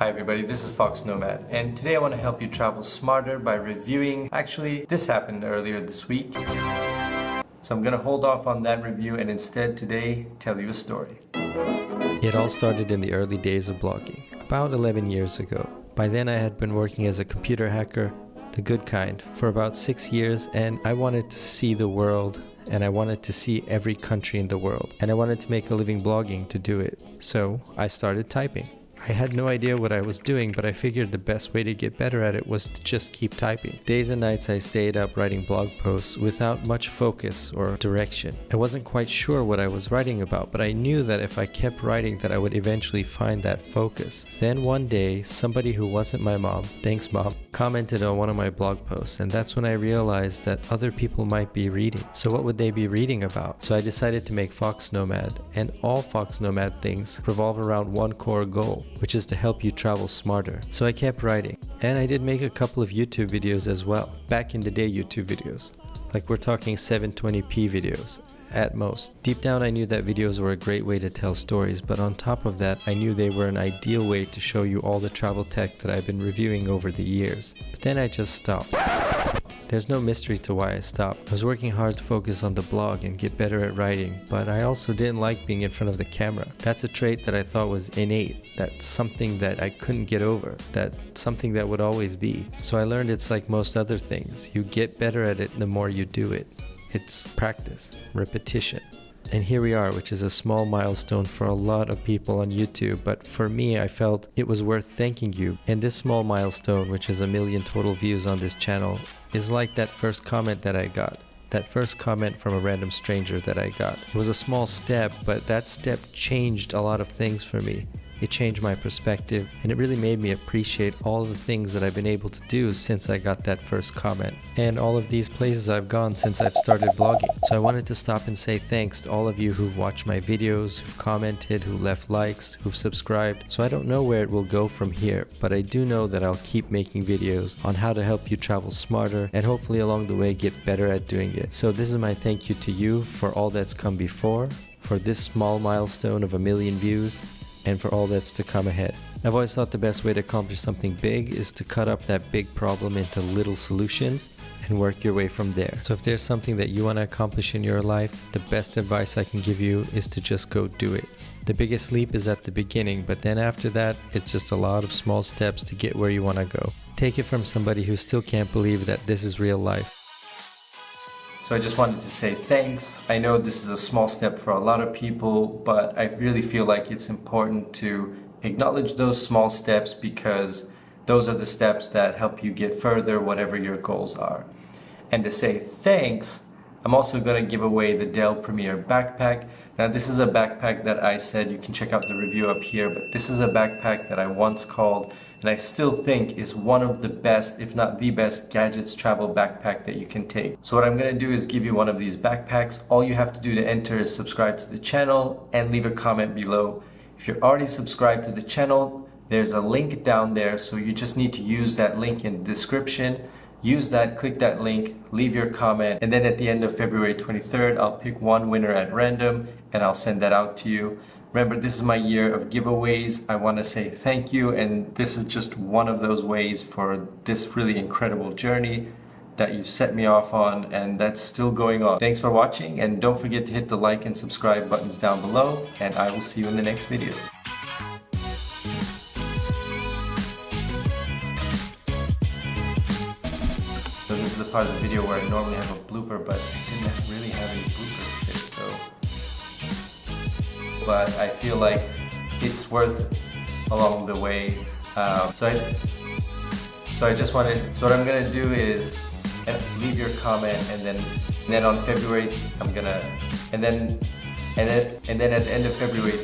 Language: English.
Hi everybody, this is foXnoMad, and today I want to help you travel smarter by reviewing, actually this happened earlier this week, so I'm going to hold off on that review and instead today tell you a story. It all started in the early days of blogging, about 11 years ago. By then I had been working as a computer hacker, the good kind, for about 6 years, and I wanted to see the world, and I wanted to see every country in the world, and I wanted to make a living blogging to do it. So I started typing. I had no idea what I was doing, but I figured the best way to get better at it was to just keep typing. Days and nights I stayed up writing blog posts without much focus or direction. I wasn't quite sure what I was writing about, but I knew that if I kept writing that I would eventually find that focus. Then one day, somebody who wasn't my mom, thanks mom, commented on one of my blog posts, and that's when I realized that other people might be reading. So what would they be reading about? So I decided to make foXnoMad, and all foXnoMad things revolve around one core goal, which is to help you travel smarter. So I kept writing, and I did make a couple of YouTube videos as well. Back in the day YouTube videos. Like we're talking 720p videos at most. Deep down I knew that videos were a great way to tell stories, but on top of that I knew they were an ideal way to show you all the travel tech that I've been reviewing over the years. But then I just stopped. There's no mystery to why I stopped. I was working hard to focus on the blog and get better at writing, but I also didn't like being in front of the camera. That's a trait that I thought was innate. That's something that I couldn't get over. That's something that would always be. So I learned it's like most other things. You get better at it the more you do it. It's practice, repetition. And here we are, which is a small milestone for a lot of people on YouTube, but for me I felt it was worth thanking you. And this small milestone, which is 1 million total views on this channel, is like that first comment that I got. That first comment from a random stranger that I got. It was a small step, but that step changed a lot of things for me. It changed my perspective, and it really made me appreciate all the things that I've been able to do since I got that first comment, and all of these places I've gone since I've started blogging. So I wanted to stop and say thanks to all of you who've watched my videos, who've commented, who left likes, who've subscribed. So I don't know where it will go from here, but I do know that I'll keep making videos on how to help you travel smarter and hopefully along the way get better at doing it. So this is my thank you to you for all that's come before, for this small milestone of 1 million views, and for all that's to come ahead. I've always thought the best way to accomplish something big is to cut up that big problem into little solutions and work your way from there. So if there's something that you want to accomplish in your life, the best advice I can give you is to just go do it. The biggest leap is at the beginning, but then after that, it's just a lot of small steps to get where you want to go. Take it from somebody who still can't believe that this is real life. So I just wanted to say thanks. I know this is a small step for a lot of people, but I really feel like it's important to acknowledge those small steps because those are the steps that help you get further, whatever your goals are. And to say thanks, I'm also going to give away the DELL Premier Backpack. Now this is a backpack that I said you can check out the review up here, but this is a backpack that I once called and I still think is one of the best, if not the best, gadgets travel backpack that you can take. So what I'm going to do is give you one of these backpacks. All you have to do to enter is subscribe to the channel and leave a comment below. If you're already subscribed to the channel, there's a link down there, so you just need to use that link in the description. Use that, click that link, leave your comment, and then at the end of February 23rd, I'll pick one winner at random and I'll send that out to you. Remember, this is my year of giveaways. I want to say thank you, and this is just one of those ways for this really incredible journey that you've set me off on, and that's still going on. Thanks for watching, and don't forget to hit the like and subscribe buttons down below, and I will see you in the next video. So this is the part of the video where I normally have a blooper, but I didn't really have any bloopers today, but I feel like it's worth along the way. So what I'm gonna do is leave your comment, and then on February I'm gonna, and then at the end of February,